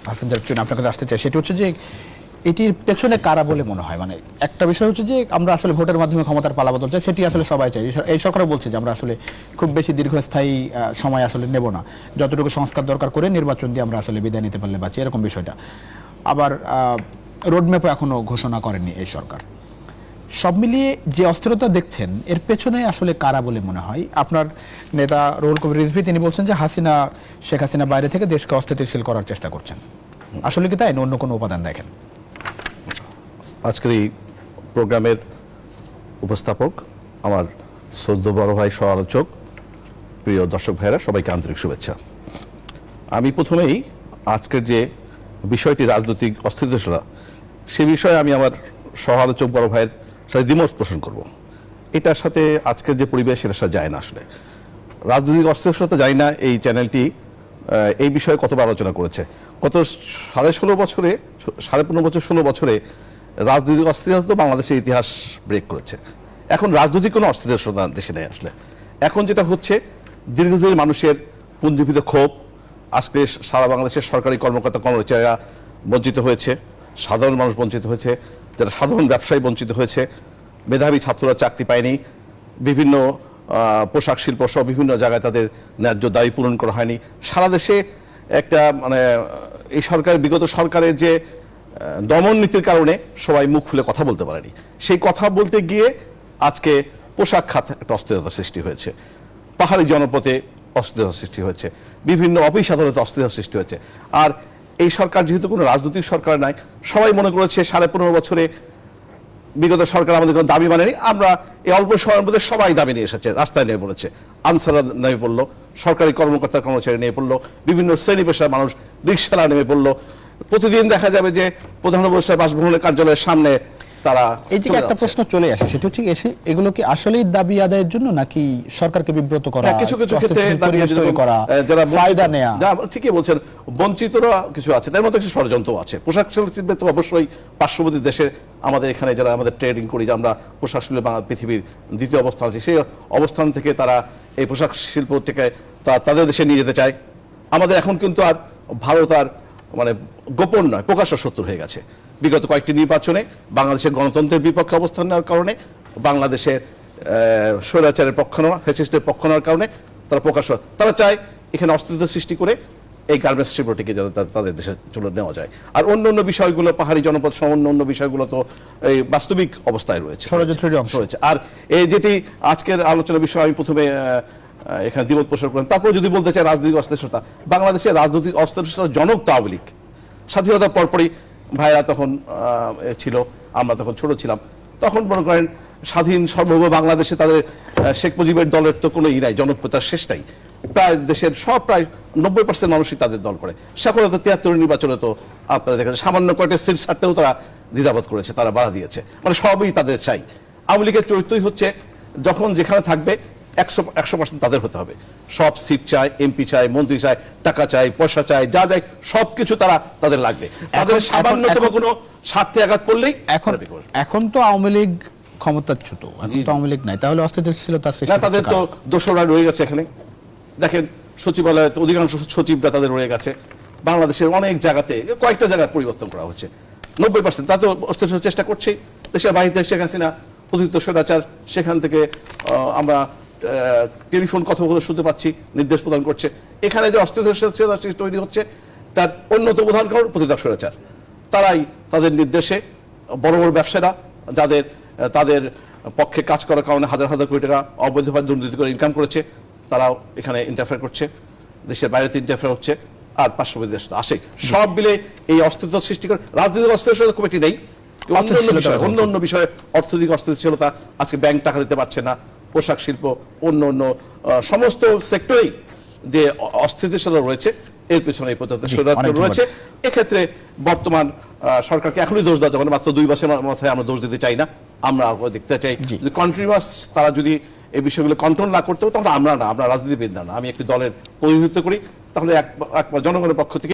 হাসান জাফর আপনার কাছে আসতে চাই, সেটা হচ্ছে যে এটির পেছনে কারা বলে মনে হয়। মানে একটা বিষয় হচ্ছে যে আমরা আসলে ভোটের মাধ্যমে ক্ষমতার পালাবদল চাই, সেটি আসলে সবাই চাই। এই সরকারও বলছে যে আমরা আসলে খুব বেশি দীর্ঘস্থায়ী সময় আসলে নেব না, যতটুকু সংস্কার দরকার করে নির্বাচন দিয়ে আমরা আসলে বিদায় নিতে পারলে বাঁচি, এরকম বিষয়টা। আবার রোডম্যাপও এখনো ঘোষণা করেনি এই সরকার। সব মিলিয়ে যে অস্থিরতা দেখছেন, এর পেছনে আসলে কারা বলে মনে হয়? আপনার নেতা রুহুল কবির রিজভী তিনি বলছেন যে শেখ হাসিনা বাইরে থেকে দেশকে অস্থিতিশীল করার চেষ্টা করছেন। আসলে কি তাই, অন্য কোনো উপাদান দেখেন? আজকের এই প্রোগ্রামের উপস্থাপক, আমার শ্রদ্ধেয় বড় ভাই, সহ আলোচক, প্রিয় দর্শক ভাইরা, সবাইকে আন্তরিক শুভেচ্ছা। আমি প্রথমেই আজকের যে বিষয়টি রাজনৈতিক অস্থিতিশীলতা, সে বিষয়ে আমি আমার সহ আলোচক বড় ভাইয়ের সাথে দ্বিমত পোষণ করব। এটার সাথে আজকের যে পরিবেশ, এটার সাথে যায় না। আসলে রাজনৈতিক অস্থিতিশীলতা যায় না। এই চ্যানেলটি এই বিষয়ে কতবার আলোচনা করেছে। গত 16.5 বছরে, 15.5 বছর, 16 বছরে রাজনৈতিক অস্থিরতা বাংলাদেশের ইতিহাস ব্রেক করেছে। এখন রাজনৈতিক কোনো অস্থিরতা দেশে নেই। আসলে এখন যেটা হচ্ছে, দীর্ঘদিন মানুষের পুঞ্জীভূত ক্ষোভ, আজকে সারা বাংলাদেশের সরকারি কর্মকর্তা কর্মচারীরা বঞ্চিত হয়েছে, সাধারণ মানুষ বঞ্চিত হয়েছে, যারা সাধারণ ব্যবসায়ী বঞ্চিত হয়েছে, মেধাবী ছাত্ররা চাকরি পায়নি, বিভিন্ন পোশাক শিল্প সহ বিভিন্ন জায়গায় তাদের ন্যায্য দাবি পূরণ করা হয়নি। সারা দেশে একটা এই বিগত সরকারের যে দমন নীতির কারণে সবাই মুখ খুলে কথা বলতে পারেনি। সেই কথা বলতে গিয়ে আজকে পোশাক খাত একটা অস্থিরতা সৃষ্টি হয়েছে, পাহাড়ি জনপথে অস্থিরতা সৃষ্টি হয়েছে, বিভিন্ন অফিস আদালতে অস্থিরতা সৃষ্টি হয়েছে। আর এই সরকার যেহেতু কোনো রাজনৈতিক সরকার নাই, সবাই মনে করেছে 15.5 বছরে বিগত সরকার আমাদের কোনো দাবি মানেনি। আমরা এই অল্প সময়ের মধ্যে সবাই দাবি নিয়ে এসেছে, রাস্তায় নেমে পড়েছে, আনসাররা নেমে পড়লো, সরকারি কর্মকর্তা কর্মচারী নেমে পড়লো, বিভিন্ন শ্রেণী পেশার মানুষ, রিক্সারা নেমে পড়লো। প্রতিদিন দেখা যাবে যে প্রধান উপদেষ্টা বাসভবনের কার্যালয়ের সামনে তারা এই যে একটা প্রশ্ন চলে আসে, সেটা হচ্ছে এগুলো কি আসলেই দাবি আদায়ের জন্য, নাকি সরকারকে বিব্রত করা, কিছু কিছু ক্ষেত্রে দাবি করা, যারা ফায়দা নেয়া? ঠিকই বলছেন, বঞ্চিতরা কিছু আছে, তার মধ্যে কিছু ষড়যন্ত্র আছে। পোশাক শিল্পে তো অবশ্যই পার্শ্ববর্তী দেশে আমাদের এখানে যারা আমাদের ট্রেডিং করি, যে আমরা পোশাক শিল্পে পৃথিবীর দ্বিতীয় অবস্থান আছে, সেই অবস্থান থেকে তারা এই পোশাক শিল্প থেকে তাদের দেশে নিয়ে যেতে চায়। আমাদের এখন কিন্তু আর ভারত আর গোপন নয়, প্রকাশ্য শত্রু হয়ে গেছে। বিগত কয়েকটি নির্বাচনে বাংলাদেশের গণতন্ত্রের বিপক্ষে অবস্থান নেওয়ার কারণে, বাংলাদেশের স্বৈরাচারের পক্ষ নেওয়া, ফ্যাসিস্টের পক্ষ নেওয়ার কারণে তারা চায় এখানে অস্থিরতা সৃষ্টি করে এই গার্মেন্টস শিল্পটিকে যাতে তাদের দেশে চলে নেওয়া যায়। আর অন্য বিষয়গুলো, পাহাড়ি জনপদ সহ অন্য বিষয়গুলো তো এই বাস্তবিক অবস্থায় রয়েছে, ষড়যন্ত্রের অংশ রয়েছে। আর এই যেটি আজকের আলোচনার বিষয়, আমি প্রথমে এখানে দ্বিমত পোষণ করেন। তারপর যদি বলতে চাই রাজনৈতিক অস্থিরতা, বাংলাদেশের রাজনৈতিক অস্থিরতার জনক তো আওয়ামী লীগ। স্বাধীনতার পরপরই ভাইরা তখন ছিল, আমরা তখন ছোট ছিলাম, তখন মনে করেন স্বাধীন সার্বভৌম বাংলাদেশে তাদের শেখ মুজিবের দলের তো কোনো নাই, জনপ্রিয়তার শেষ নাই। প্রায় দেশের প্রায় 90% মানুষই তাদের দল করে। সকলে তো 73 নির্বাচনে তো আপনারা দেখেন সামান্য কয়েকটা সিট ছাড়তেও তারা দ্বিধাবোধ করেছে, তারা বাধা দিয়েছে। সবই তাদের চাই। আওয়ামী লীগের চরিত্রই হচ্ছে, যখন যেখানে থাকবে 100% তাদের হতে হবে। সব সিট চায়, এমপি চায়, মন্ত্রী চায়, টাকা চায়, পয়সা চায়, যা যায় সবকিছু তাদের লাগবে। তাদের সামান্যতম কোনো স্বার্থে আঘাত পড়লেই এখন তো আওয়ামী লীগ ক্ষমতাচ্যুত, এখন তো আওয়ামী লীগ নাই, তাহলে অস্থিতিশীলতা না, তাদের তো দোসররা রয়ে গেছে। এখানে দেখেন সচিবালয়ে অধিকাংশ সচিবরা তাদের রয়ে গেছে। বাংলাদেশের অনেক জায়গাতে কয়েকটা জায়গার পরিবর্তন করা হচ্ছে। 90% তা তো অস্থিতিশীল চেষ্টা করছেই। দেশের বাইরে শেখ হাসিনা প্রতিহিত স্বৈরাচার, সেখান থেকে আমরা টেলিফোন কথোপকথন শুনতে পাচ্ছি, নির্দেশ প্রদান করছে। এখানে যে অস্থিতিশীলতা তৈরি হচ্ছে, তার অন্যতম উদাহরণ কারণ প্রতিহিত স্বৈরাচার। তারাই তাদের নির্দেশে বড় বড় ব্যবসায়ীরা, যাদের তাদের পক্ষে কাজ করার কারণে হাজার হাজার কোটি টাকা অবৈধভাবে দুর্নীতি করে ইনকাম করেছে, তারাও এখানে ইন্টারফেয়ার করছে, দেশের বাইরে ইন্টারফেয়ার হচ্ছে, আর পার্শ্ববর্তী দেশ তো আসে। সব মিলে এই অস্থিরতা সৃষ্টি করে। রাজনৈতিক অস্থিরতা খুব একটি নেই, অন্য বিষয়ে অর্থনৈতিক অস্থিতিশীলতা। আজকে ব্যাংক টাকা দিতে পারছে না, পোশাক শিল্প, অন্য সমস্ত সেক্টরেই যে অস্থিতিশীলতা রয়েছে, এর পেছনে এই রয়েছে। এক্ষেত্রে বর্তমান সরকারকে এখনই দোষ দেওয়া যাবে না। মাত্র 2 মাসের মাথায় আমরা দোষ দিতে চাই না। আমরা দেখতে চাই কন্টিনিউয়াস তারা যদি এই বিষয়গুলো কন্ট্রোল না করতে হবে, তখন আমরা রাজনীতিবিদ না, আমি একটি দলের প্রতিনিধিত্ব করি, তাহলে জনগণের পক্ষ থেকে